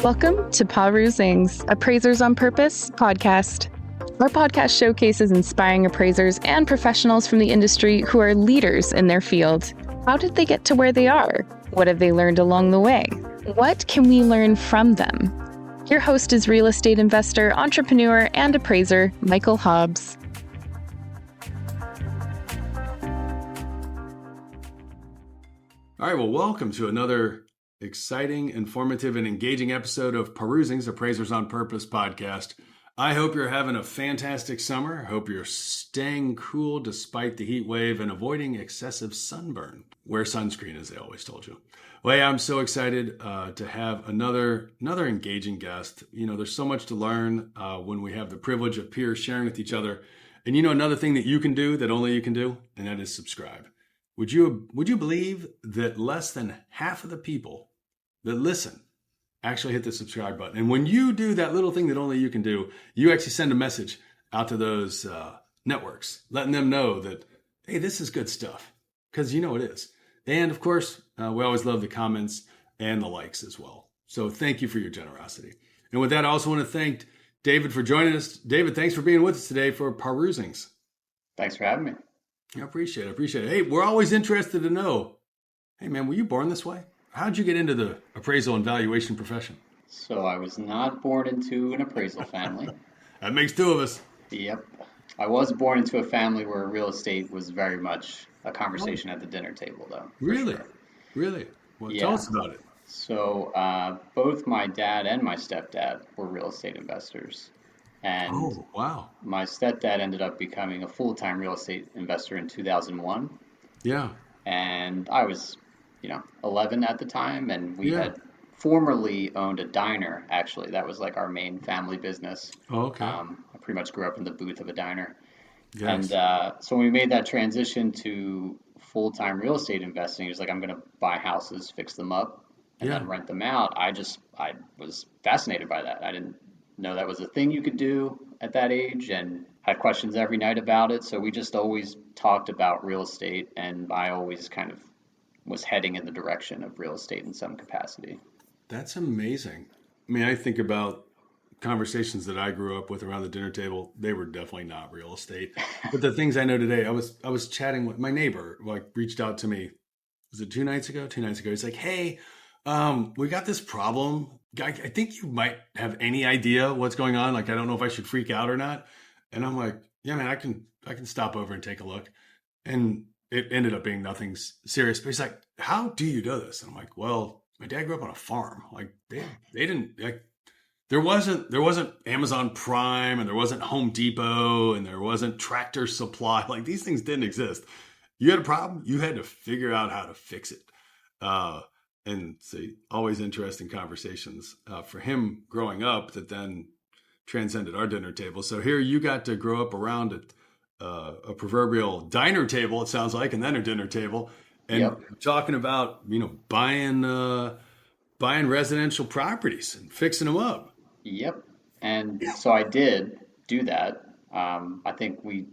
Welcome to Perusing's Appraisers on Purpose podcast. Our podcast showcases inspiring appraisers and professionals from the industry who are leaders in their field. How did they get to where they are? What have they learned along the way? What can we learn from them? Your host is real estate investor, entrepreneur, and appraiser, Michael Hobbs. All right, well, welcome to another exciting, informative, and engaging episode of Perusing's Appraisers on Purpose podcast. I hope you're having a fantastic summer. I hope you're staying cool despite the heat wave and avoiding excessive sunburn. Wear sunscreen, as they always told you. Well, yeah, I'm so excited to have another engaging guest. You know, there's so much to learn when we have the privilege of peers sharing with each other. And you know, another thing that you can do that only you can do, and that is subscribe. Would you believe that less than half of the people that listen actually hit the subscribe button? And when you do that little thing that only you can do, you actually send a message out to those networks, letting them know that, hey, this is good stuff, because you know it is. And of course, we always love the comments and the likes as well. So thank you for your generosity. And with that, I also want to thank David for joining us. David, thanks for being with us today for Perusings. Thanks for having me. I appreciate it. Hey, we're always interested to know, hey man, were you born this way? How'd you get into the appraisal and valuation profession? So I was not born into an appraisal family. That makes two of us. Yep. I was born into a family where real estate was very much a conversation at the dinner table, though. Really? Sure. Really? Well, Yeah. Tell us about it. So both my dad and my stepdad were real estate investors. And Oh, wow. my stepdad ended up becoming a full-time real estate investor in 2001. Yeah. And I was, 11 at the time, and we Yeah. had formerly owned a diner, actually. That was like our main family business. Oh, okay. I pretty much grew up in the booth of a diner. Yes. And so when we made that transition to full-time real estate investing, it was like, I'm going to buy houses, fix them up, and Yeah. then rent them out. I was fascinated by that. I didn't know that was a thing you could do at that age, and had questions every night about it. So we just always talked about real estate, and I always kind of was heading in the direction of real estate in some capacity. That's amazing. I mean, I think about conversations that I grew up with around the dinner table. They were definitely not real estate. But the things I know today, I was chatting with my neighbor, like reached out to me. Was it 2 nights ago? 2 nights ago. He's like, hey, we got this problem. I think you might have any idea what's going on. Like, I don't know if I should freak out or not. And I'm like, yeah, man, I can stop over and take a look. And it ended up being nothing serious. But he's like, how do you do this? And I'm like, well, my dad grew up on a farm. Like they didn't, like, there wasn't Amazon Prime, and there wasn't Home Depot, and there wasn't Tractor Supply. Like, these things didn't exist. You had a problem, you had to figure out how to fix it. And so always interesting conversations for him growing up that then transcended our dinner table. So here you got to grow up around a proverbial diner table, it sounds like, and then a dinner table, and Yep. talking about, buying residential properties and fixing them up. Yep. And so I did do that. I think we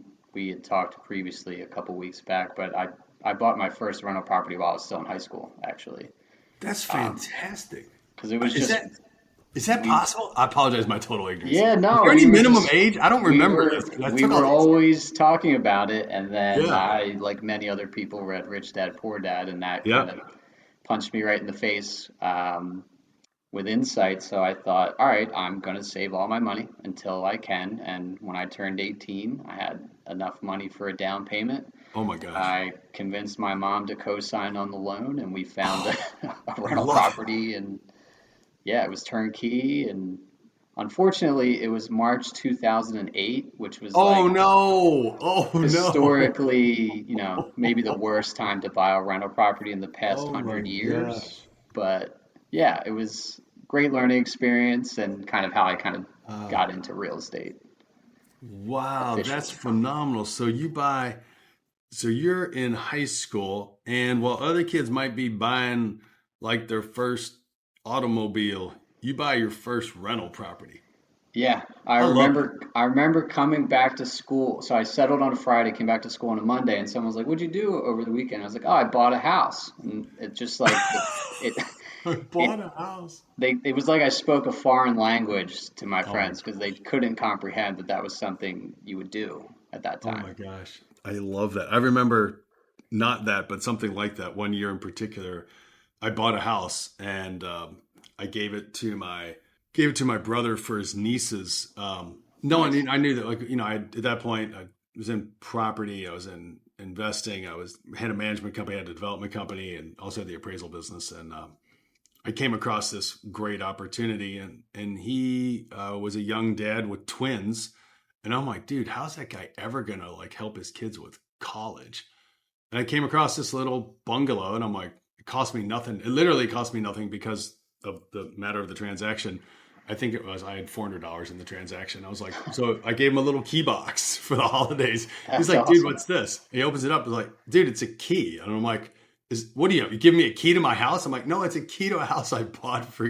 had talked previously a couple weeks back, but I bought my first rental property while I was still in high school, actually. That's fantastic. Because it was Is that possible? I apologize, my total ignorance. Yeah, no. Is there any we were minimum just- age? I don't remember this. We were always talking about it, and then Yeah. I, like many other people, read Rich Dad Poor Dad, and that Yeah. kind of punched me right in the face with insight. So I thought, all right, I'm going to save all my money until I can. And when I turned 18, I had enough money for a down payment. Oh my gosh. I convinced my mom to co-sign on the loan, and we found a rental Love it. property, and yeah, it was turnkey. And unfortunately, it was March 2008, which was Oh no. historically, maybe the worst time to buy a rental property in the past Oh my 100 years. gosh. But yeah, it was a great learning experience, and kind of how I kind of got into real estate. Wow, Officially. that's phenomenal. So you're in high school, and while other kids might be buying like their first automobile, you buy your first rental property. Yeah, I remember coming back to school. So I settled on a Friday, came back to school on a Monday, and someone was like, "What'd you do over the weekend?" I was like, "Oh, I bought a house." And it just like it I It, bought a house. it was like I spoke a foreign language to my Oh my friends because they couldn't comprehend that that was something you would do at that Oh time. my gosh. I love that. I remember not that, but something like that one year in particular. I bought a house and I gave it to my brother for his nieces. No, Nice. I knew that like at that point I was in property, I was in investing, had a management company, I had a development company, and also had the appraisal business. And I came across this great opportunity, and he was a young dad with twins, and I'm like, dude, how's that guy ever gonna like help his kids with college? And I came across this little bungalow, and I'm like, it cost me nothing. It literally cost me nothing because of the matter of the transaction. I think it was I had $400 in the transaction. I was like, so I gave him a little key box for the holidays. He's That's like, dude, awesome. what's this? He opens it up. He's like, dude, it's a key. And I'm like, what do you have? You give me a key to my house? I'm like, no, it's a key to a house I bought for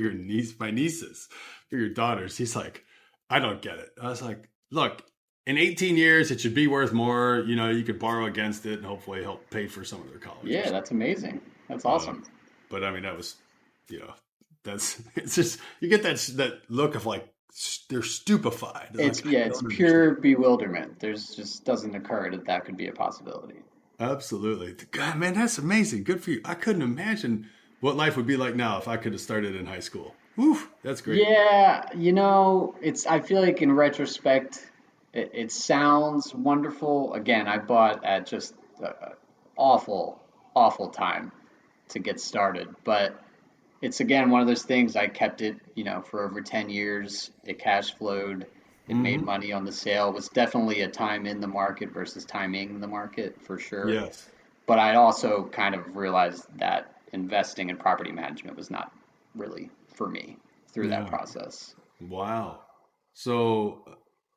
my nieces, for your daughters. He's like, I don't get it. I was like, look, in 18 years, it should be worth more. You could borrow against it and hopefully help pay for some of their college or Yeah, something. that's amazing. That's Um, awesome. but I mean, that was, you know, that's it's just you get that look of like they're stupefied. They're like, I It's don't understand. pure bewilderment. There's just doesn't occur that that could be a possibility. Absolutely, God, man, that's amazing. Good for you. I couldn't imagine what life would be like now if I could have started in high school. Woo, that's great. Yeah, it's I feel like in retrospect, it sounds wonderful. Again, I bought at just awful, awful time to get started, but it's again one of those things. I kept it, for over 10 years. It cash flowed. It made Mm-hmm. money on the sale. It was definitely a time in the market versus timing the market for sure. Yes. But I also kind of realized that investing in property management was not really for me through that Yeah. process. Wow. So,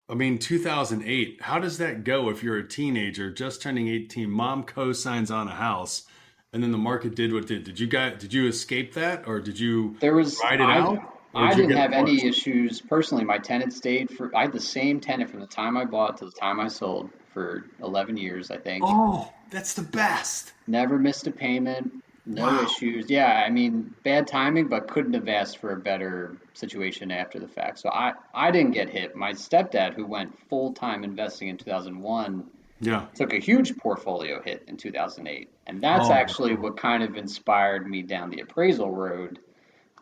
I mean, 2008, how does that go if you're a teenager just turning 18, mom co-signs on a house, and then the market did what it did? Did you escape that, or did you There was ride it I out, or I did you didn't get have any worse? issues personally. My tenant stayed for I had the same tenant from the time I bought to the time I sold for 11 years, I think. Oh, that's the best. Never missed a payment, no Wow. issues. Yeah, I mean, bad timing, but couldn't have asked for a better situation after the fact. So I didn't get hit. My stepdad, who went full time investing in 2001, Yeah. took a huge portfolio hit in 2008. And that's Oh, actually what kind of inspired me down the appraisal road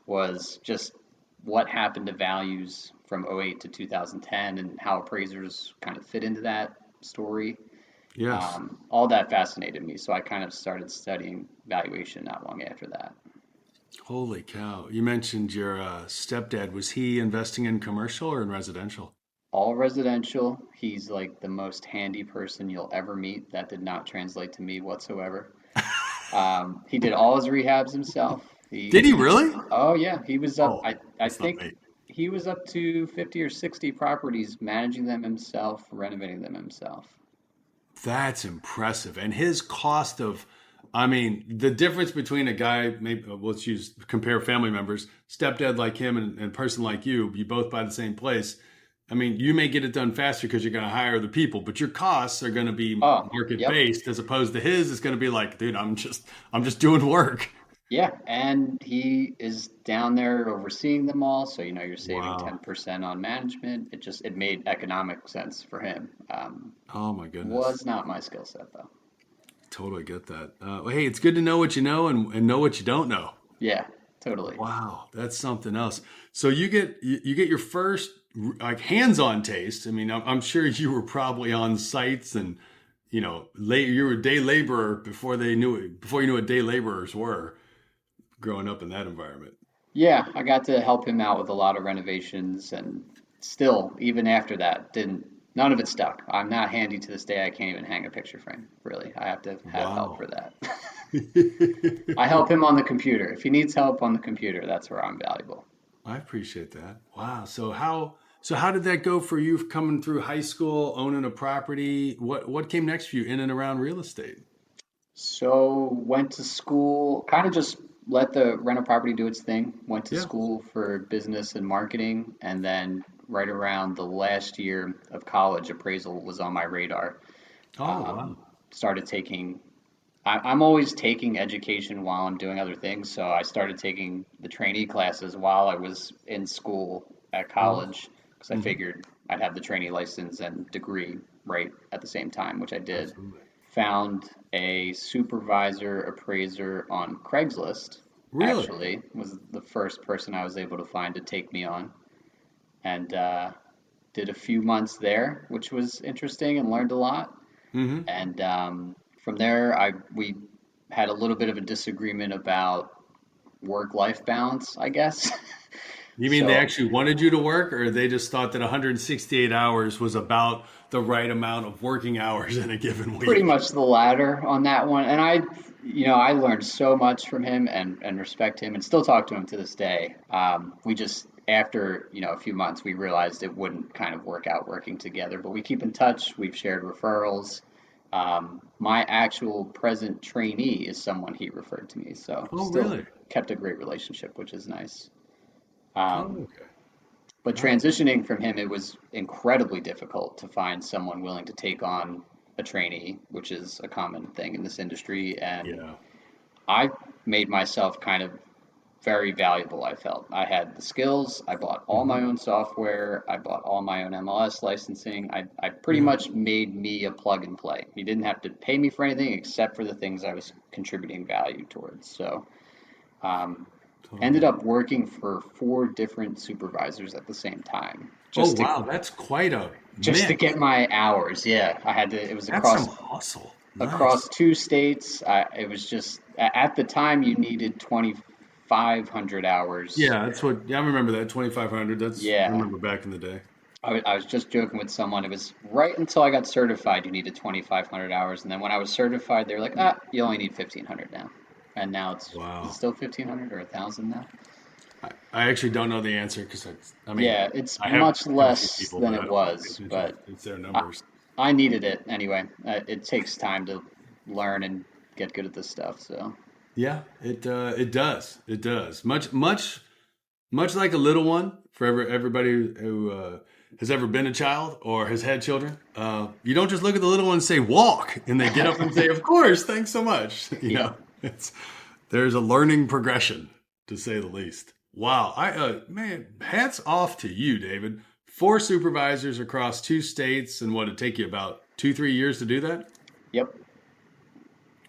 was just what happened to values from '08 to 2010 and how appraisers kind of fit into that story. yes. All that fascinated me, so I kind of started studying valuation not long after that. Holy cow. You mentioned your stepdad. Was he investing in commercial or in residential? All residential. He's like the most handy person you'll ever meet. That did not translate to me whatsoever. He did all his rehabs himself. Did he really? Oh yeah, he was up. Oh, I that's not think me. he was up to 50 or 60 properties, managing them himself, renovating them himself. That's impressive. And his cost of, I mean, the difference between a guy, maybe let's compare family members, stepdad like him and person like you both buy the same place. I mean, you may get it done faster because you're going to hire the people, but your costs are going to be Oh, market yep. based as opposed to his. It's going to be like, dude, I'm just doing work. Yeah, and he is down there overseeing them all, so you're saving Wow. 10% on management. It made economic sense for him. Oh my goodness. Was not my skill set though. Totally get that. Well, hey, it's good to know what you know and know what you don't know. Yeah, totally. Wow, that's something else. So you get your first like hands-on taste. I mean, I'm sure you were probably on sites and you were a day laborer before you knew what day laborers were growing up in that environment. Yeah, I got to help him out with a lot of renovations, and still, even after that, didn't none of it stuck. I'm not handy to this day. I can't even hang a picture frame. Really, I have to have help for Wow. that. I help him on the computer. If he needs help on the computer, that's where I'm valuable. I appreciate that. Wow. So how did that go for you coming through high school, owning a property? What came next for you in and around real estate? So went to school, kind of just let the rental property do its thing. Went to Yeah. school for business and marketing, and then right around the last year of college, appraisal was on my radar. Oh, Um, wow. Started taking I'm always taking education while I'm doing other things. So I started taking the trainee classes while I was in school at Oh, college because I hmm, figured I'd have the trainee license and degree right at the same time, which I did. absolutely. Found a supervisor appraiser on Craigslist, Really? actually, was the first person I was able to find to take me on. And did a few months there, which was interesting and learned a lot. Hmm. And from there, we had a little bit of a disagreement about work-life balance, I guess. You mean they So actually wanted you to work, or they just thought that 168 hours was about the right amount of working hours in a given pretty week? much the latter on that one. And I learned so much from him and respect him and still talk to him to this day. We just, after, a few months, we realized it wouldn't kind of work out working together, but we keep in touch. We've shared referrals. My actual present trainee is someone he referred to me. So Oh, still really? kept a great relationship, which is nice. Oh, Um, okay. but All right. transitioning from him, it was incredibly difficult to find someone willing to take on a trainee, which is a common thing in this industry. And Yeah. I made myself kind of very valuable, I felt. I had the skills, I bought all Hmm. my own software, I bought all my own MLS licensing. I pretty Yeah. much made me a plug and play. You didn't have to pay me for anything except for the things I was contributing value towards. So um, ended Totally. up working for four different supervisors at the same time, Oh, just to wow. That's quite a just to mix. get my hours. Yeah, I had to. It was That's across some hustle. Nice. across two states. It was just at the time you needed 2,500 hours. Yeah, that's what. Yeah, I remember that 2,500. I Yeah, remember back in the day. I was just joking with someone. It was right until I got certified. You needed 2,500 hours, and then when I was certified, they were like, you only need 1,500 now. And now is it Wow. still 1,500 or 1,000 now? I actually don't know the answer because I mean, Yeah, it's I much have a few less people, than but I it don't really pay was, attention. but It's their I, numbers. I needed it anyway. It takes time to learn and get good at this stuff. So, Yeah, it does. It does. Much like a little one for everybody who has ever been a child or has had children. You don't just look at the little one and say walk, and they get up and say, "Of course, thanks so much." yep. It's there's a learning progression to say the least. Wow, I man, hats off to you, David. Four supervisors across two states, and what it take you about 2-3 years to do that? Yep.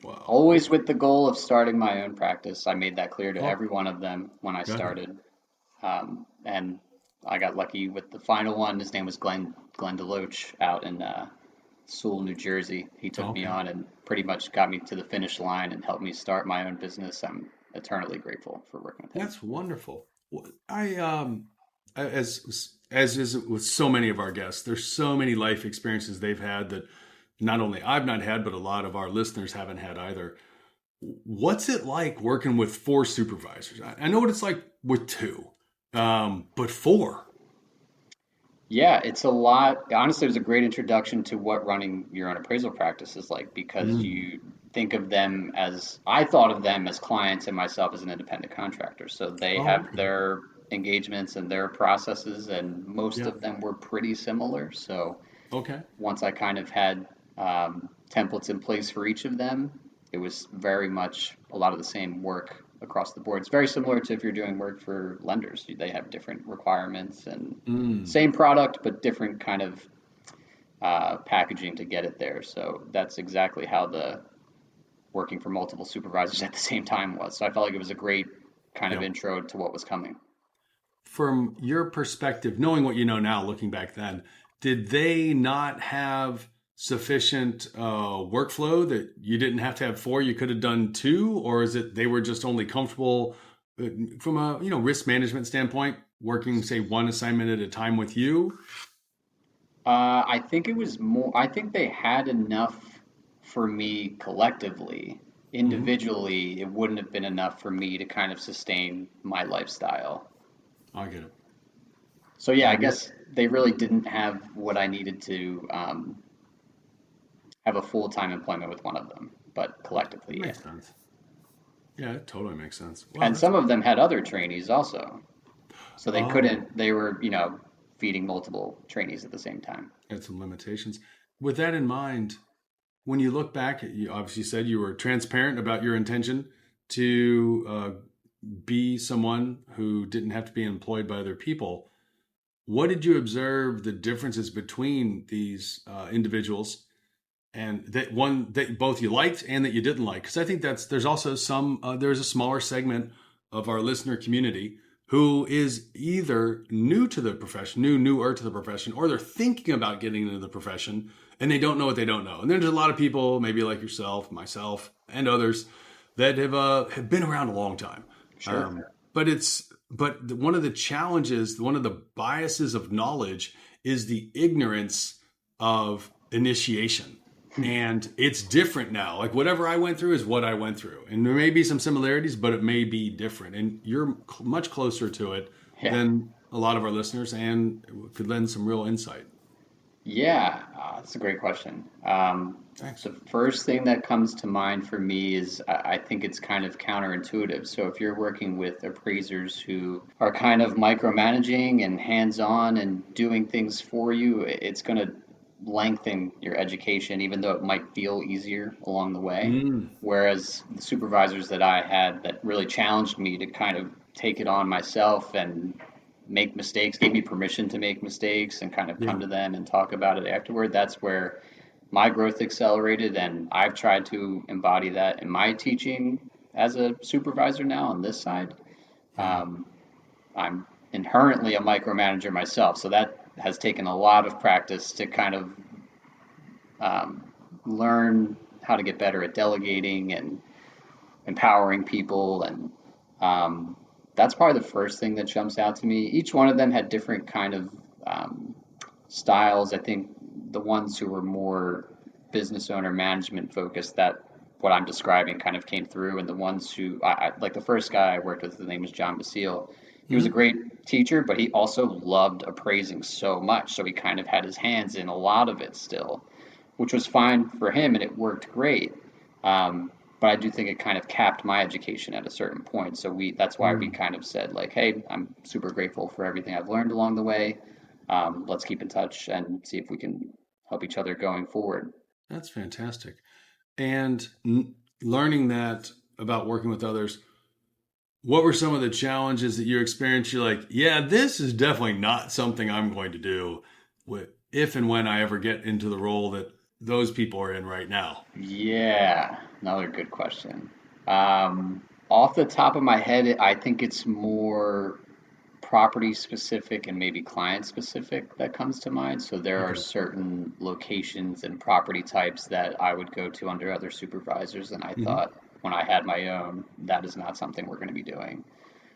Wow. Always with the goal of starting my own practice. I made that clear to Oh, every one of them when I got it. started. And I got lucky with the final one. His name was Glenn Deloach out in Sewell, New Jersey. He took me Okay. on and pretty much got me to the finish line and helped me start my own business. I'm eternally grateful for working with him. That's wonderful. As is with so many of our guests, there's so many life experiences they've had that not only I've not had, but a lot of our listeners haven't had either. What's it like working with four supervisors? I know what it's like with two, but four. Yeah, it's a lot. Honestly, it was a great introduction to what running your own appraisal practice is like because Mm. you think of them as, I thought of them as clients and myself as an independent contractor. So they Oh, have okay. their engagements and their processes, and most Yeah. of them were pretty similar. So Okay. once I kind of had templates in place for each of them, it was very much a lot of the same work across the board. It's very similar to if you're doing work for lenders. They have different requirements and Mm. same product, but different kind of packaging to get it there. So that's exactly how the working for multiple supervisors at the same time was. So I felt like it was a great kind of Yeah. intro to what was coming. From your perspective, knowing what you know now, looking back then, did they not have sufficient workflow that you didn't have to have four? You could have done two, or is it they were just only comfortable from a risk management standpoint, working say one assignment at a time with you? I think it was more, I think they had enough for me collectively. Hmm. Individually, it wouldn't have been enough for me to kind of sustain my lifestyle. I get it. So yeah, I I get guess they really didn't have what I needed to have a full-time employment with one of them, but that collectively, yeah. makes sense. Yeah, it totally makes sense. Wow, And that's some of them had other trainees also. So they oh, couldn't, they were, feeding multiple trainees at the same time. had some limitations. With that in mind, when you look back, you obviously said you were transparent about your intention to be someone who didn't have to be employed by other people. What did you observe the differences between these individuals, and that both you liked and that you didn't like? Because I think there's also there's a smaller segment of our listener community who is either newer to the profession, or they're thinking about getting into the profession and they don't know what they don't know. And there's a lot of people, maybe like yourself, myself, and others, that have been around a long time. Sure. But one of the challenges, one of the biases of knowledge, is the ignorance of initiation. And it's different now. Like whatever I went through is what I went through. And there may be some similarities, but it may be different. And you're much closer to it than a lot of our listeners, and could lend some real insight. Yeah, that's a great question. Thanks. The first thing that comes to mind for me is I think it's kind of counterintuitive. So if you're working with appraisers who are kind of micromanaging and hands-on and doing things for you, it's going to lengthen your education, even though it might feel easier along the way. Whereas the supervisors that I had that really challenged me to kind of take it on myself and make mistakes, gave me permission to make mistakes and kind of come to them and talk about it afterward, that's where my growth accelerated. And I've tried to embody that in my teaching as a supervisor now on this side. I'm inherently a micromanager myself, so that has taken a lot of practice to kind of learn how to get better at delegating and empowering people. And that's probably the first thing that jumps out to me. Each one of them had different kind of styles. I think the ones who were more business owner management focused, that what I'm describing kind of came through. And the ones who, like the first guy I worked with, his name was John Basile. He was a great teacher, but he also loved appraising so much. So he kind of had his hands in a lot of it still, which was fine for him and it worked great. But I do think it kind of capped my education at a certain point. So that's why we kind of said like, hey, I'm super grateful for everything I've learned along the way. Let's keep in touch and see if we can help each other going forward. That's fantastic. And learning that about working with others, what were some of the challenges that you experienced? You're like, yeah, this is definitely not something I'm going to do if and when I ever get into the role that those people are in right now. Yeah, another good question. Off the top of my head, I think it's more property specific and maybe client specific that comes to mind. So there are certain locations and property types that I would go to under other supervisors, and I thought when I had my own, that is not something we're going to be doing.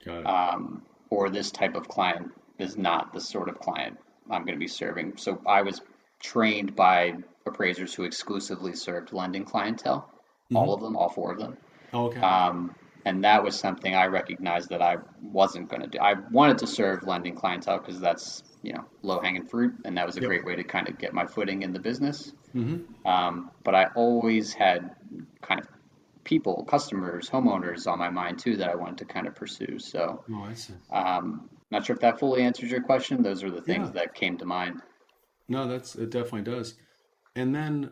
Got it. Or this type of client is not the sort of client I'm going to be serving. So I was trained by appraisers who exclusively served lending clientele, all of them, all four of them. Okay. And that was something I recognized that I wasn't going to do. I wanted to serve lending clientele because that's, low hanging fruit. And that was a great way to kind of get my footing in the business. But I always had kind of people, customers, homeowners on my mind too, that I wanted to kind of pursue. So, I see. not sure if that fully answers your question. Those are the things that came to mind. No, it definitely does. And then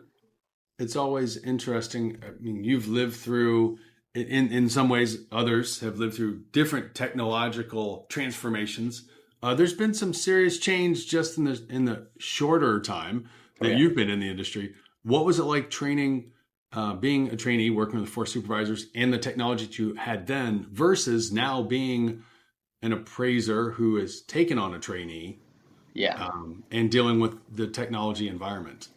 it's always interesting. I mean, you've lived through, in some ways, others have lived through different technological transformations. There's been some serious change just in the shorter time that you've been in the industry. What was it like training, being a trainee, working with 4 supervisors, and the technology that you had then versus now being an appraiser who has taken on a trainee? And dealing with the technology environment.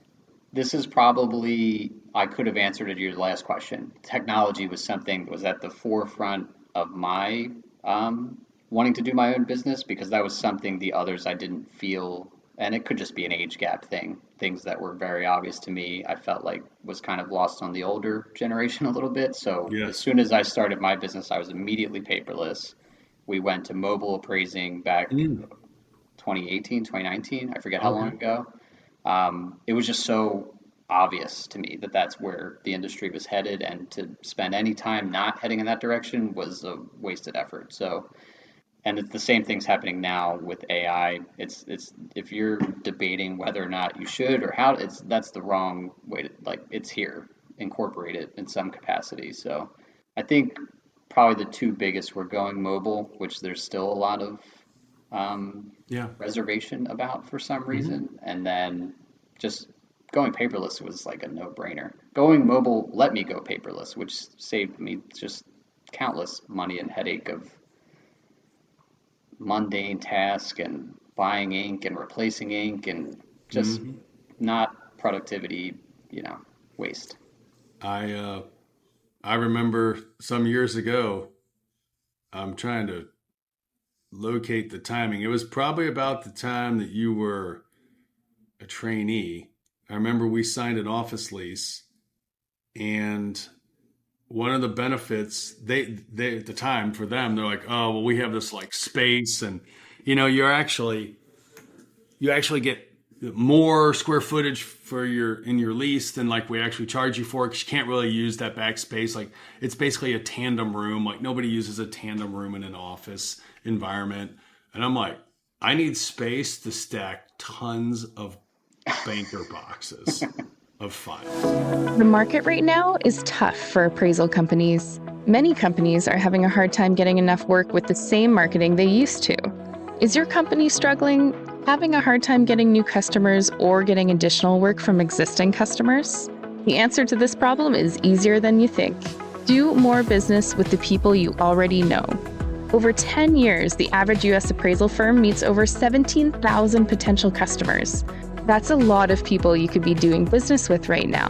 This is probably, I could have answered it your last question. Technology was something that was at the forefront of my wanting to do my own business, because that was something the others I didn't feel, and it could just be an age gap thing, things that were very obvious to me, I felt like was kind of lost on the older generation a little bit. So as soon as I started my business, I was immediately paperless. We went to mobile appraising back 2018, 2019, I forget how long ago. It was just so obvious to me that that's where the industry was headed, and to spend any time not heading in that direction was a wasted effort. So And it's the same thing's happening now with AI. It's if you're debating whether or not you should or how, that's the wrong way to, like, it's here, incorporate it in some capacity. So I think probably the two biggest were going mobile, which there's still a lot of Yeah. reservation about for some Hmm. reason, and then just going paperless was like a no-brainer. Going mobile let me go paperless, which saved me just countless money and headache of mundane task and buying ink and replacing ink and just Hmm. not productivity, waste. I I remember some years ago. I'm trying to locate the timing. It was probably about the time that you were a trainee. I remember we signed an office lease, and one of the benefits they at the time for them, they're like, oh well, we have this like space, and you actually get more square footage for your in your lease than like we actually charge you for, because you can't really use that back space. Like, it's basically a tandem room. Like, nobody uses a tandem room in an office environment. And I'm like, I need space to stack tons of banker boxes of files. The market right now is tough for appraisal companies. Many companies are having a hard time getting enough work with the same marketing they used to. Is your company struggling, having a hard time getting new customers, or getting additional work from existing customers? The answer to this problem is easier than you think. Do more business with the people you already know. Over 10 years, the average U.S. appraisal firm meets over 17,000 potential customers. That's a lot of people you could be doing business with right now.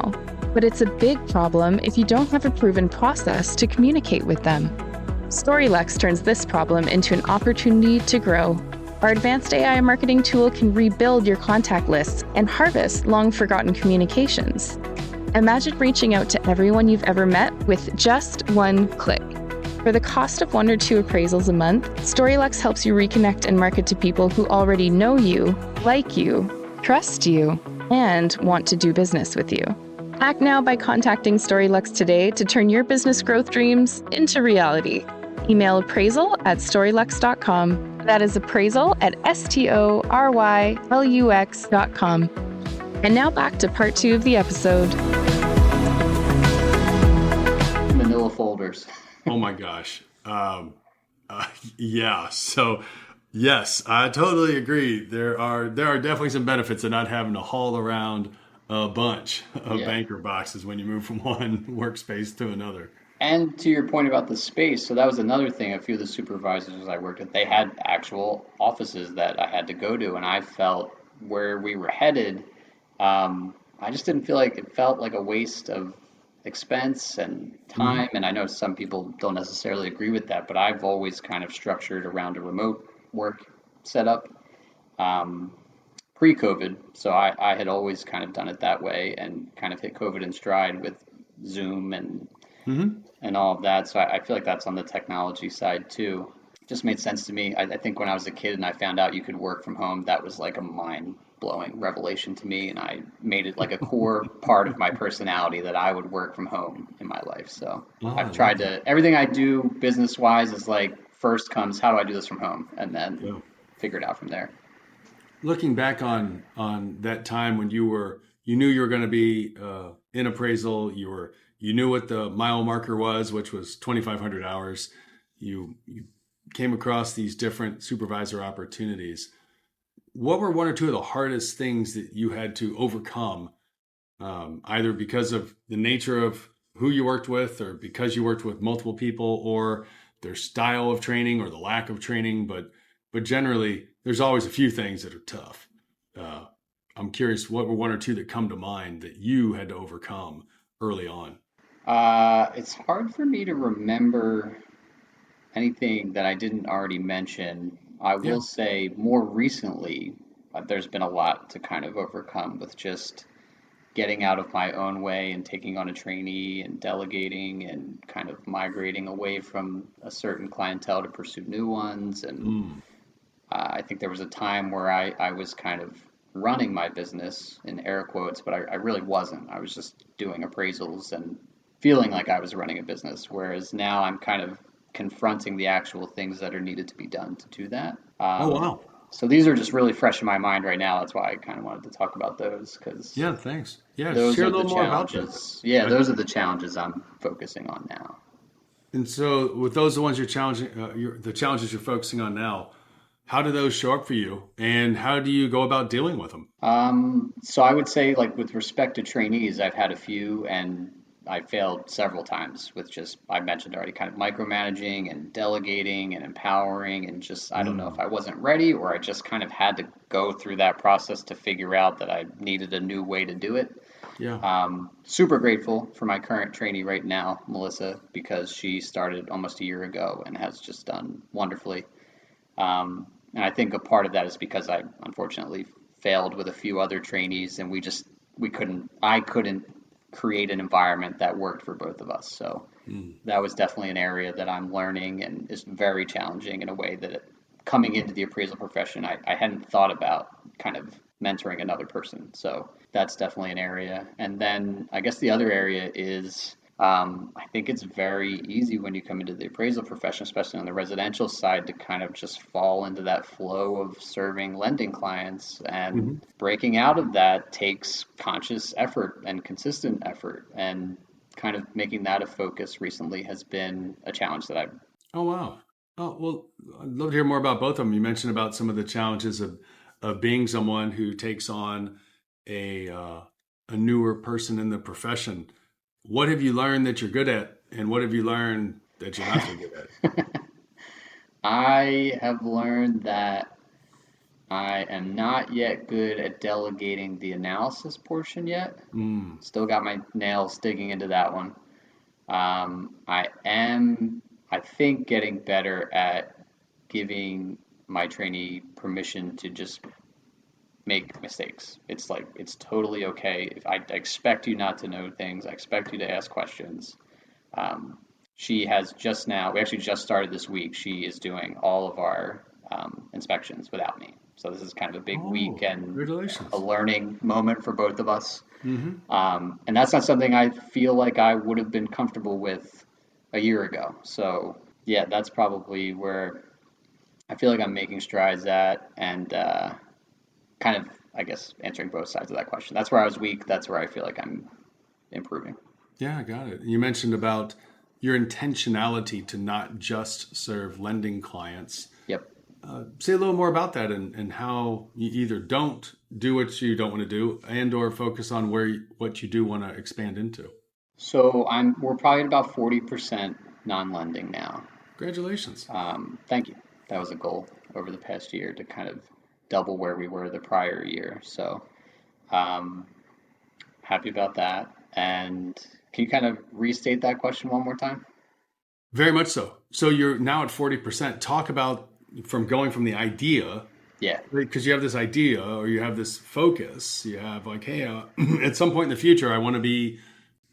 But it's a big problem if you don't have a proven process to communicate with them. StoryLex turns this problem into an opportunity to grow. Our advanced AI marketing tool can rebuild your contact lists and harvest long-forgotten communications. Imagine reaching out to everyone you've ever met with just one click. For the cost of 1 or 2 appraisals a month, StoryLex helps you reconnect and market to people who already know you, like you, trust you, and want to do business with you. Act now by contacting StoryLex today to turn your business growth dreams into reality. Email appraisal@storylux.com. That is appraisal at STORYLUX.com. And now back to part 2 of the episode. Manila folders. Oh my gosh. Yeah. So, yes, I totally agree. There are definitely some benefits of not having to haul around a bunch of Yeah. banker boxes when you move from one workspace to another. And to your point about the space, so that was another thing. A few of the supervisors I worked with, they had actual offices that I had to go to, and I felt where we were headed, I just didn't feel like it felt like a waste of expense and Hmm. time. And I know some people don't necessarily agree with that, but I've always kind of structured around a remote work setup, um, pre-COVID. So I had always kind of done it that way and kind of hit COVID in stride with Zoom Hmm. and all of that. So I feel like that's on the technology side too. It just made sense to me. I think when I was a kid and I found out you could work from home, that was like a mind blowing revelation to me. And I made it like a core part of my personality that I would work from home in my life. So Oh, I I've love tried that. to, everything I do business wise is like first comes, how do I do this from home? And then Yeah. figure it out from there. Looking back on that time when you knew you were going to be in appraisal, you knew what the mile marker was, which was 2,500 hours. You came across these different supervisor opportunities. What were 1 or 2 of the hardest things that you had to overcome, either because of the nature of who you worked with, or because you worked with multiple people, or their style of training, or the lack of training? But generally, there's always a few things that are tough. Uh, I'm curious, what were 1 or 2 that come to mind that you had to overcome early on? It's hard for me to remember anything that I didn't already mention. I Yeah. will say more recently, there's been a lot to kind of overcome with just getting out of my own way and taking on a trainee and delegating and kind of migrating away from a certain clientele to pursue new ones. And Mm. I think there was a time where I was kind of running my business in air quotes, but I really wasn't. I was just doing appraisals and feeling like I was running a business. Whereas now I'm kind of confronting the actual things that are needed to be done to do that. Oh, wow. So these are just really fresh in my mind right now. That's why I kind of wanted to talk about those, because Yeah, thanks. Yeah, those share a are the little more about that. challenges. Yeah, I, those are the challenges I'm focusing on now. and so, with those, the ones you're challenging, the challenges you're focusing on now, how do those show up for you, and how do you go about dealing with them? So I would say, like, with respect to trainees, I've had a few, and I failed several times with just, I mentioned already, kind of micromanaging and delegating and empowering, and just, I don't know if Mm, I wasn't ready, or I just kind of had to go through that process to figure out that I needed a new way to do it. yeah. Super grateful for my current trainee right now, Melissa, because she started almost a year ago and has just done wonderfully. And I think a part of that is because I unfortunately failed with a few other trainees, and I couldn't create an environment that worked for both of us. So Mm, that was definitely an area that I'm learning, and is very challenging in a way that coming into the appraisal profession, I hadn't thought about kind of mentoring another person. So that's definitely an area. And then I guess the other area is, I think it's very easy when you come into the appraisal profession, especially on the residential side, to kind of just fall into that flow of serving lending clients. And mhm. breaking out of that takes conscious effort and consistent effort. And kind of making that a focus recently has been a challenge that I've. Oh, wow. Oh, well, I'd love to hear more about both of them. You mentioned about some of the challenges of being someone who takes on a uh, a newer person in the profession. What have you learned that you're good at, and what have you learned that you're not so good at? I have learned that I am not yet good at delegating the analysis portion yet. Mm. Still got my nails digging into that one. I am, I think, getting better at giving my trainee permission to just make mistakes. It's like, it's totally okay. If I expect you not to know things, I expect you to ask questions. Um, she has just now, we actually just started this week. She is doing all of our inspections without me. So this is kind of a big week Oh, and a congratulations. learning moment for both of us. Hmm. And that's not something I feel like I would have been comfortable with a year ago. So yeah, that's probably where I feel like I'm making strides at, and kind of, I guess, answering both sides of that question. That's where I was weak. That's where I feel like I'm improving. Yeah, I got it. You mentioned about your intentionality to not just serve lending clients. Yep. Say a little more about that, and how you either don't do what you don't want to do, and or focus on what you do want to expand into. So we're probably at about 40% non-lending now. Congratulations. Thank you. That was a goal over the past year to kind of double where we were the prior year. So um, happy about that. And can you kind of restate that question one more time? Very much so. So you're now at 40%. Talk about from going from the idea, Yeah. because you have this idea or you have this focus. You have like, hey, at some point in the future, I want to be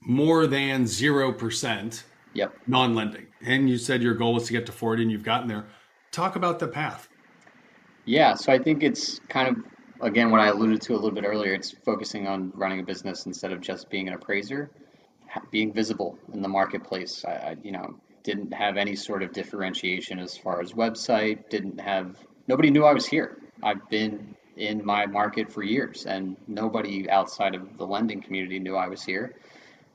more than 0% Yep. non-lending. And you said your goal was to get to 40, and you've gotten there. Talk about the path. Yeah. So I think it's kind of, again, what I alluded to a little bit earlier. It's focusing on running a business instead of just being an appraiser, being visible in the marketplace. Didn't have any sort of differentiation as far as website, nobody knew I was here. I've been in my market for years, and nobody outside of the lending community knew I was here.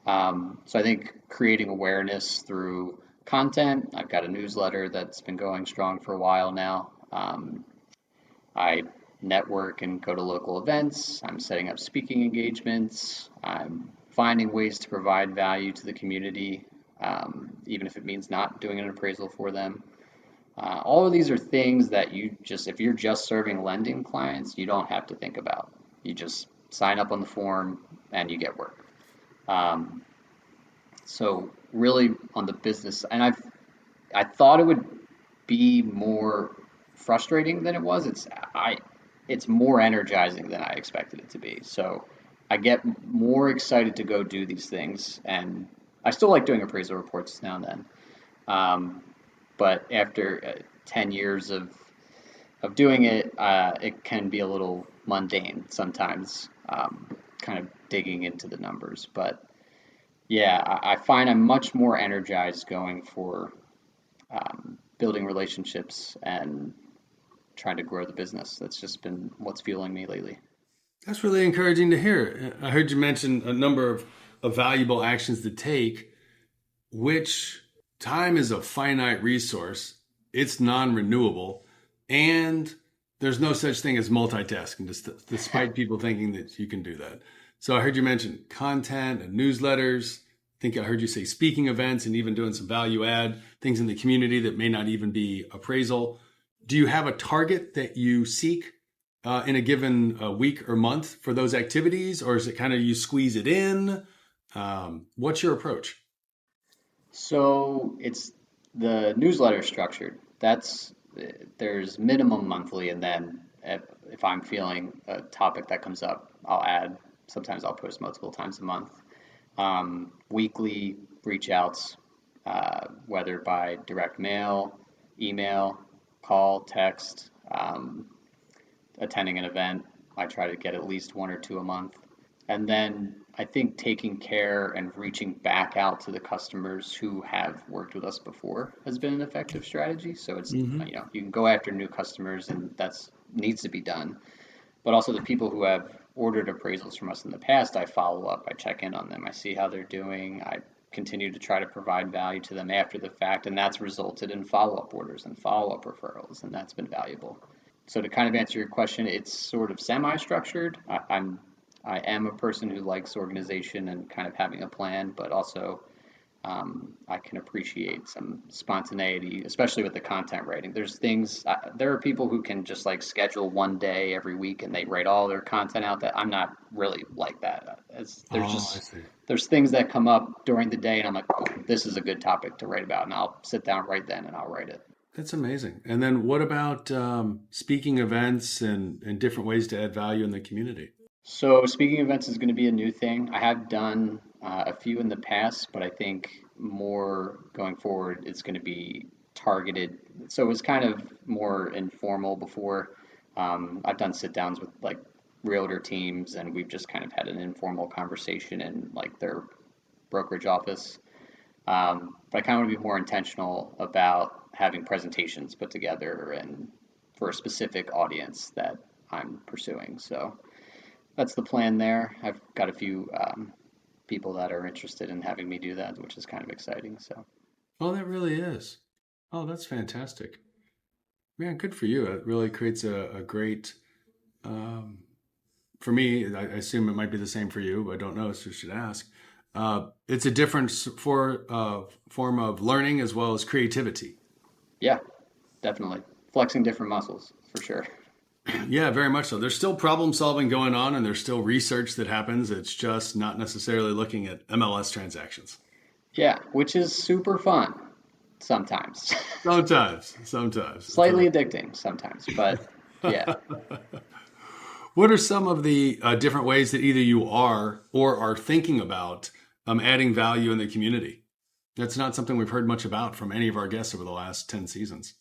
So I think creating awareness through content. I've got a newsletter that's been going strong for a while now. I network and go to local events. I'm setting up speaking engagements. I'm finding ways to provide value to the community, even if it means not doing an appraisal for them. All of these are things that if you're just serving lending clients, you don't have to think about. You just sign up on the form and you get work. Um, so really on the business, and I thought it would be more frustrating than it was. It's more energizing than I expected it to be. So I get more excited to go do these things, and I still like doing appraisal reports now and then. But after 10 years of doing it, it can be a little mundane sometimes, kind of digging into the numbers. But yeah, I find I'm much more energized going for building relationships and trying to grow the business. That's just been what's fueling me lately. That's really encouraging to hear. I heard you mention a number of valuable actions to take, which time is a finite resource. It's non-renewable, and there's no such thing as multitasking, despite people thinking that you can do that. So I heard you mention content and newsletters. I think I heard you say speaking events and even doing some value add things in the community that may not even be appraisal. Do you have a target that you seek in a given week or month for those activities, or is it kind of you squeeze it in? What's your approach? So it's the newsletter structured. There's minimum monthly, and then if I'm feeling a topic that comes up, I'll add. Sometimes I'll post multiple times a month. Weekly reach outs, whether by direct mail, email, call, text, attending an event. I try to get at least one or two a month. And then I think taking care and reaching back out to the customers who have worked with us before has been an effective strategy. So it's, you can go after new customers, and that's needs to be done. But also the people who have ordered appraisals from us in the past, I follow up, I check in on them, I see how they're doing, I continue to try to provide value to them after the fact, and that's resulted in follow-up orders and follow-up referrals, and that's been valuable. So to kind of answer your question, it's sort of semi-structured. I am a person who likes organization and kind of having a plan, but also I can appreciate some spontaneity, especially with the content writing. There are people who can just like schedule one day every week and they write all their content out. That I'm not really like that. There's things that come up during the day and I'm like, oh, this is a good topic to write about, and I'll sit down right then and I'll write it. That's amazing. And then what about speaking events and different ways to add value in the community? So speaking events is going to be a new thing. I have done a few in the past, but I think more going forward, it's going to be targeted. So it was kind of more informal before. I've done sit downs with like realtor teams, and we've just kind of had an informal conversation in like their brokerage office. But I kind of want to be more intentional about having presentations put together and for a specific audience that I'm pursuing. So that's the plan there. I've got a few people that are interested in having me do that, which is kind of exciting. So, oh, that really is. Oh, that's fantastic. Man, good for you. It really creates a great, for me, I assume it might be the same for you, but I don't know, so you should ask. It's a different form of learning as well as creativity. Yeah, definitely. Flexing different muscles, for sure. Yeah, very much so. There's still problem solving going on, and there's still research that happens. It's just not necessarily looking at MLS transactions. Yeah, which is super fun sometimes. Sometimes. Slightly addicting sometimes, but yeah. What are some of the different ways that either you are or are thinking about adding value in the community? That's not something we've heard much about from any of our guests over the last 10 seasons.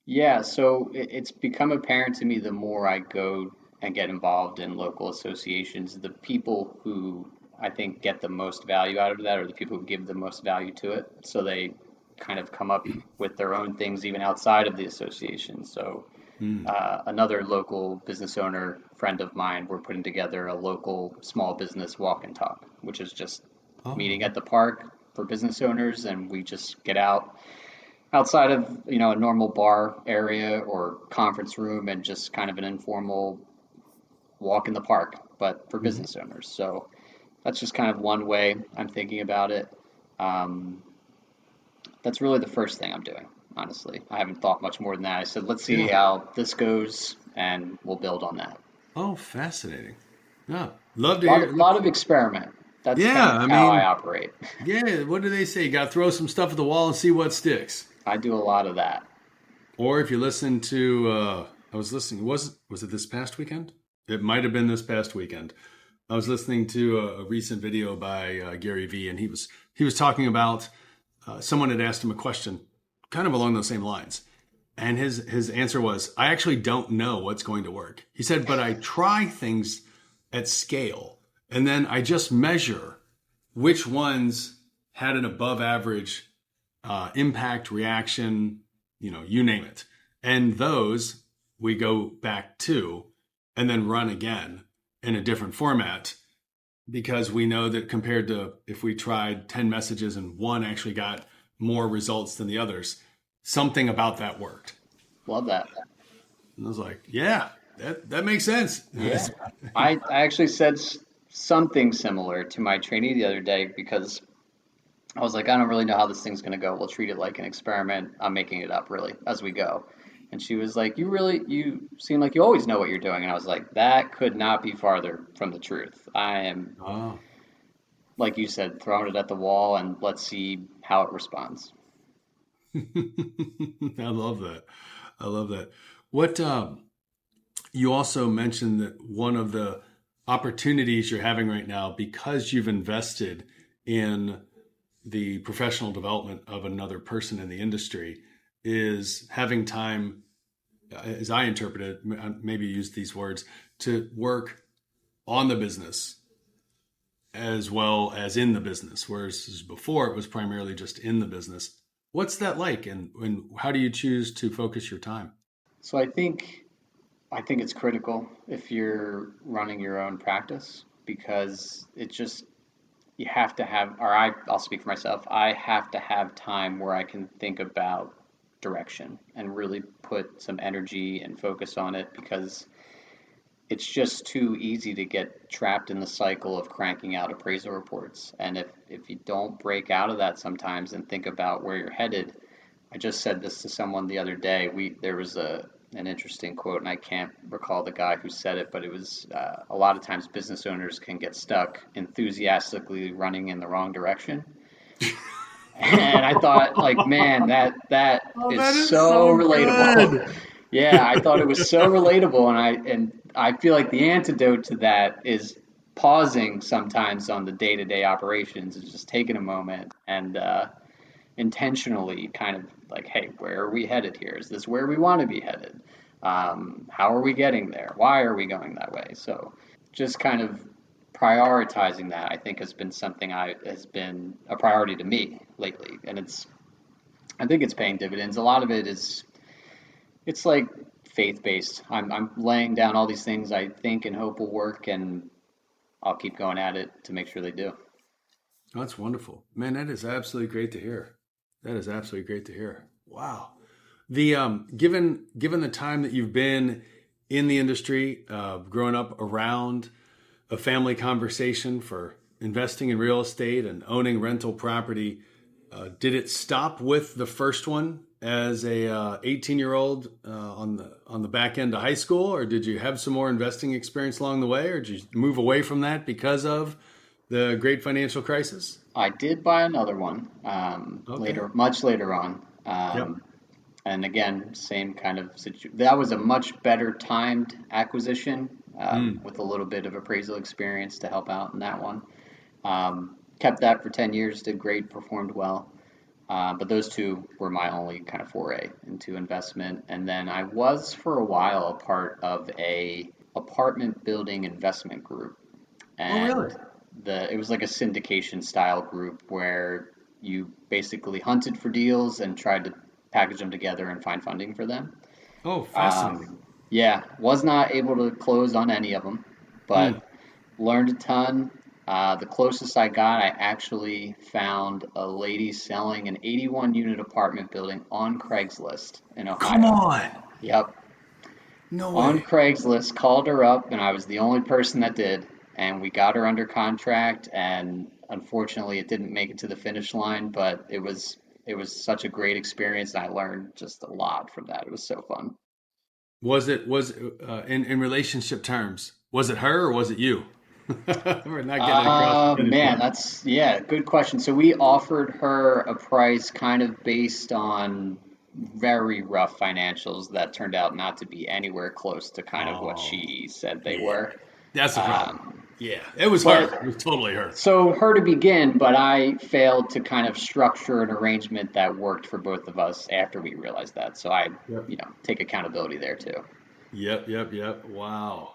Yeah, so it's become apparent to me the more I go and get involved in local associations, the people who I think get the most value out of that are the people who give the most value to it. So they kind of come up with their own things even outside of the association. So another local business owner friend of mine, we're putting together a local small business walk and talk, which is just meeting at the park for business owners, and we just get outside of a normal bar area or conference room and just kind of an informal walk in the park, but for business owners. So that's just kind of one way I'm thinking about it. That's really the first thing I'm doing, honestly. I haven't thought much more than that. I said, let's see how this goes, and we'll build on that. Oh, fascinating. Yeah, love to hear. A lot of experiment. That's kind of how I operate. Yeah, what do they say? You got to throw some stuff at the wall and see what sticks. I do a lot of that. Or if you listen to, I was listening, was it this past weekend? It might have been this past weekend. I was listening to a recent video by Gary Vee, and he was talking about someone had asked him a question kind of along those same lines. And his answer was, I actually don't know what's going to work. He said, but I try things at scale, and then I just measure which ones had an above average impact, reaction, you name it. And those we go back to and then run again in a different format, because we know that compared to if we tried 10 messages and one actually got more results than the others, something about that worked. Love that. And I was like, yeah, that makes sense. Yeah. I actually said something similar to my trainee the other day, because I was like, I don't really know how this thing's going to go. We'll treat it like an experiment. I'm making it up really as we go. And she was like, you seem like you always know what you're doing. And I was like, that could not be farther from the truth. I am, Oh. like you said, throwing it at the wall and let's see how it responds. I love that. I love that. What you also mentioned that one of the opportunities you're having right now, because you've invested in the professional development of another person in the industry, is having time, as I interpret it, maybe use these words, to work on the business as well as in the business, whereas before it was primarily just in the business. What's that like, and how do you choose to focus your time? So I think it's critical if you're running your own practice, because it just, you have to have, or I'll speak for myself, I have to have time where I can think about direction and really put some energy and focus on it, because it's just too easy to get trapped in the cycle of cranking out appraisal reports. And if you don't break out of that sometimes and think about where you're headed, I just said this to someone the other day. There was an interesting quote, and I can't recall the guy who said it, but it was a lot of times business owners can get stuck enthusiastically running in the wrong direction. And I thought, like, man, that is so relatable. Good. Yeah, I thought it was so relatable, and I feel like the antidote to that is pausing sometimes on the day-to-day operations and just taking a moment and intentionally kind of like, hey, where are we headed here? Is this where we want to be headed? How are we getting there? Why are we going that way? So just kind of prioritizing that, I think, has been something has been a priority to me lately, and I think it's paying dividends. A lot of it is, it's like faith-based. I'm laying down all these things I think and hope will work, and I'll keep going at it to make sure they do. Oh, that's wonderful, man. That is absolutely great to hear. That is absolutely great to hear. Wow. The given the time that you've been in the industry, growing up around a family conversation for investing in real estate and owning rental property, did it stop with the first one as a 18-year-old on the back end of high school, or did you have some more investing experience along the way, or did you move away from that because of the great financial crisis? I did buy another one Okay. much later on. Yep. And again, same kind of situation. That was a much better timed acquisition with a little bit of appraisal experience to help out in that one. Kept that for 10 years, did great, performed well. But those two were my only kind of foray into investment. And then I was for a while a part of a apartment building investment group. And Oh, really? it was like a syndication style group where you basically hunted for deals and tried to package them together and find funding for them. Oh, fascinating. Yeah, was not able to close on any of them, Hmm. but learned a ton. The closest I got, I actually found a lady selling an 81 unit apartment building on Craigslist in Come Ohio. on. Yep, No on way. Craigslist, called her up, and I was the only person that did. And we got her under contract, and unfortunately, it didn't make it to the finish line, but it was such a great experience, and I learned just a lot from that. It was so fun. Was in relationship terms, was it her or was it you? We're not getting across the finish Man, line. that's, yeah, good question. So we offered her a price kind of based on very rough financials that turned out not to be anywhere close to kind of what Oh, she said they yeah. were. That's the problem. Um, Yeah, it was her. but It was totally her. So her to begin, but I failed to kind of structure an arrangement that worked for both of us after we realized that. So I, Yep. take accountability there too. Yep. Yep. Yep. Wow.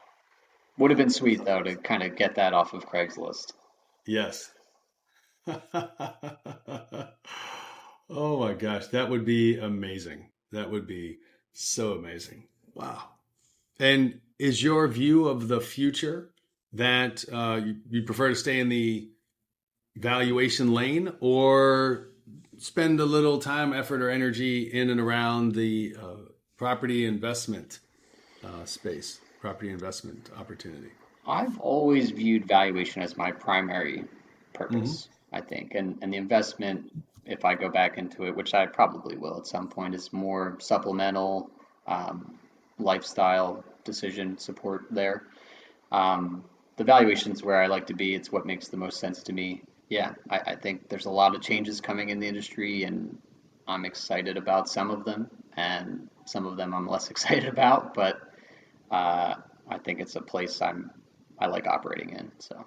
Would have been sweet though to kind of get that off of Craigslist. Yes. Oh my gosh, that would be amazing. That would be so amazing. Wow. And is your view of the future that you prefer to stay in the valuation lane or spend a little time, effort, or energy in and around the property investment space, property investment opportunity? I've always viewed valuation as my primary Hmm. purpose, I think. And the investment, if I go back into it, which I probably will at some point, is more supplemental um, lifestyle decision support there. The valuation's where I like to be. It's what makes the most sense to me. Yeah, I think there's a lot of changes coming in the industry, and I'm excited about some of them, and some of them I'm less excited about. But uh, I think it's a place I like operating in. So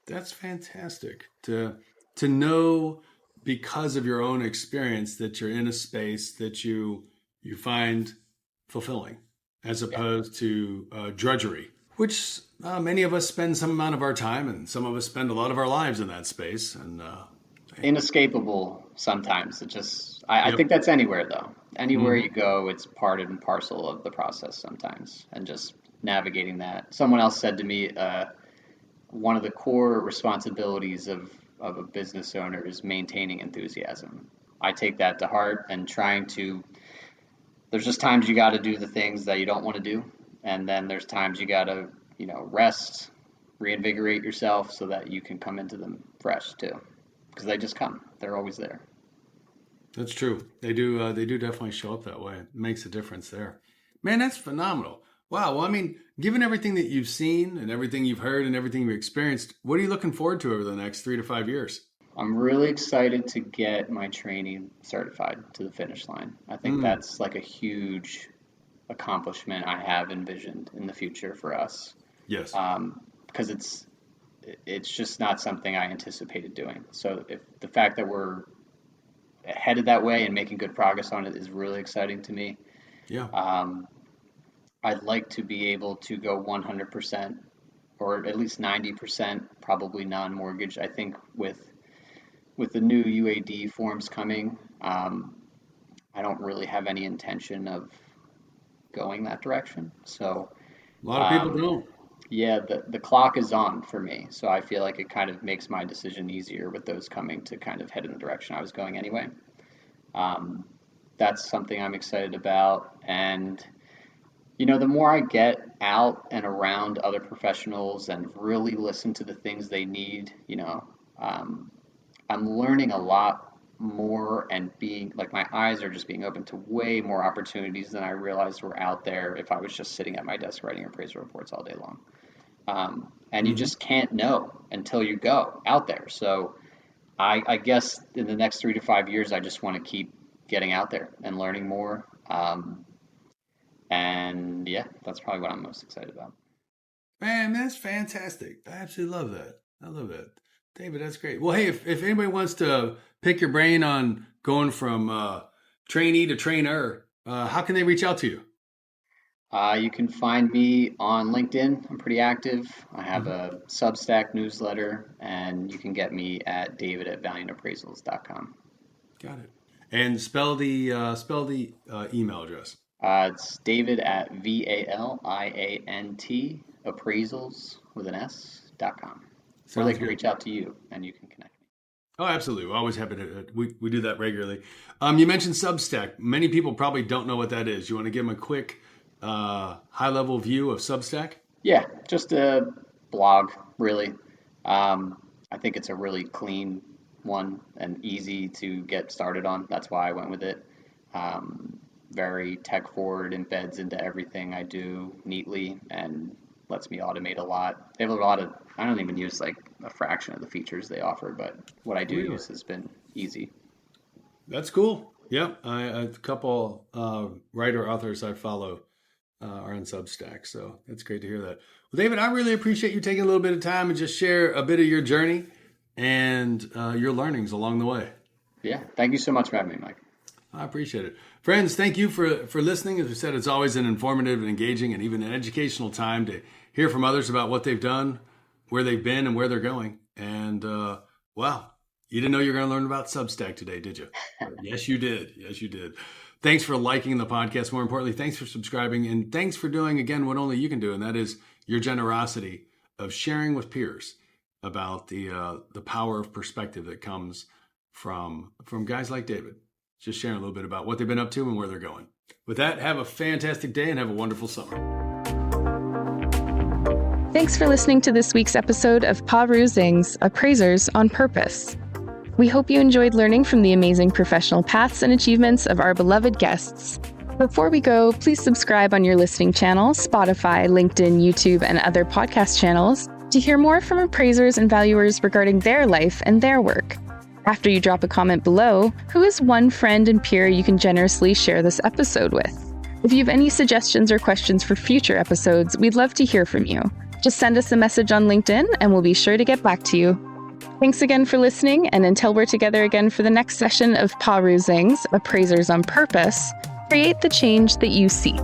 That's fantastic to know because of your own experience that you're in a space that you find fulfilling as yeah, opposed to drudgery, which many of us spend some amount of our time and some of us spend a lot of our lives in that space. And hey, inescapable sometimes. It just I yep. think that's anywhere though. Anywhere Hmm. you go, it's part and parcel of the process sometimes, and just navigating that. Someone else said to me, one of the core responsibilities of a business owner is maintaining enthusiasm. I take that to heart and trying to, there's just times you got to do the things that you don't want to do. And then there's times you got to, rest, reinvigorate yourself so that you can come into them fresh too. Because they just come, they're always there. That's true. They do. They do definitely show up that way. It makes a difference there. Man, that's phenomenal. Wow. Well, I mean, given everything that you've seen and everything you've heard and everything you've experienced, what are you looking forward to over the next 3 to 5 years? I'm really excited to get my trainee certified to the finish line. I think Mm, that's like a huge accomplishment I have envisioned in the future for us. yes. Because it's just not something I anticipated doing. So if the fact that we're headed that way and making good progress on it is really exciting to me. Yeah. Um, I'd like to be able to go 100% or at least 90% probably non-mortgage. I think with the new UAD forms coming, I don't really have any intention of going that direction. So A lot of people um, don't. yeah, the clock is on for me. So I feel like it kind of makes my decision easier with those coming to kind of head in the direction I was going anyway. Um, that's something I'm excited about. And, the more I get out and around other professionals and really listen to the things they need, um, I'm learning a lot more and being like my eyes are just being open to way more opportunities than I realized were out there if I was just sitting at my desk writing appraisal reports all day long. And you Hmm. just can't know until you go out there. So I guess in the next 3 to 5 years, I just want to keep getting out there and learning more. And yeah, that's probably what I'm most excited about. Man, that's fantastic. I absolutely love that. I love that. David, that's great. Well, hey, if anybody wants to pick your brain on going from trainee to trainer, how can they reach out to you? You can find me on LinkedIn. I'm pretty active. I have Mhm. a Substack newsletter, and you can get me at david@valiantappraisals.com. Got it. And spell the email address. It's david at VALIANT appraisals with an S.com. Or they Sounds can good. reach out to you and you can connect me. Oh, absolutely. We're always happy to. We do that regularly. You mentioned Substack. Many people probably don't know what that is. You want to give them a quick, high level view of Substack? Yeah, just a blog, really. I think it's a really clean one and easy to get started on. That's why I went with it. Um, Very tech forward, embeds into everything I do neatly, and lets me automate a lot. They have a lot of, I don't even use like a fraction of the features they offer, but what I do Really? use has been easy. That's cool. Yeah, a couple writer authors I follow are on Substack, so that's great to hear that. Well, David, I really appreciate you taking a little bit of time and just share a bit of your journey and your learnings along the way. Yeah, thank you so much for having me, Mike. I appreciate it. Friends, thank you for listening. As we said, it's always an informative and engaging and even an educational time to hear from others about what they've done, where they've been, and where they're going. And wow, You didn't know you were going to learn about Substack today, did you? Yes, you did. Yes, you did. Thanks for liking the podcast. More importantly, thanks for subscribing, and thanks for doing, again, what only you can do, and that is your generosity of sharing with peers about the power of perspective that comes from guys like David, just sharing a little bit about what they've been up to and where they're going. With that, have a fantastic day and have a wonderful summer. Thanks for listening to this week's episode of Appraisals, Appraisers on Purpose. We hope you enjoyed learning from the amazing professional paths and achievements of our beloved guests. Before we go, please subscribe on your listening channel, Spotify, LinkedIn, YouTube, and other podcast channels to hear more from appraisers and valuers regarding their life and their work. After you drop a comment below, who is one friend and peer you can generously share this episode with? If you have any suggestions or questions for future episodes, we'd love to hear from you. Just send us a message on LinkedIn and we'll be sure to get back to you. Thanks again for listening, and until we're together again for the next session of Appraisals, Appraisers on Purpose, create the change that you seek.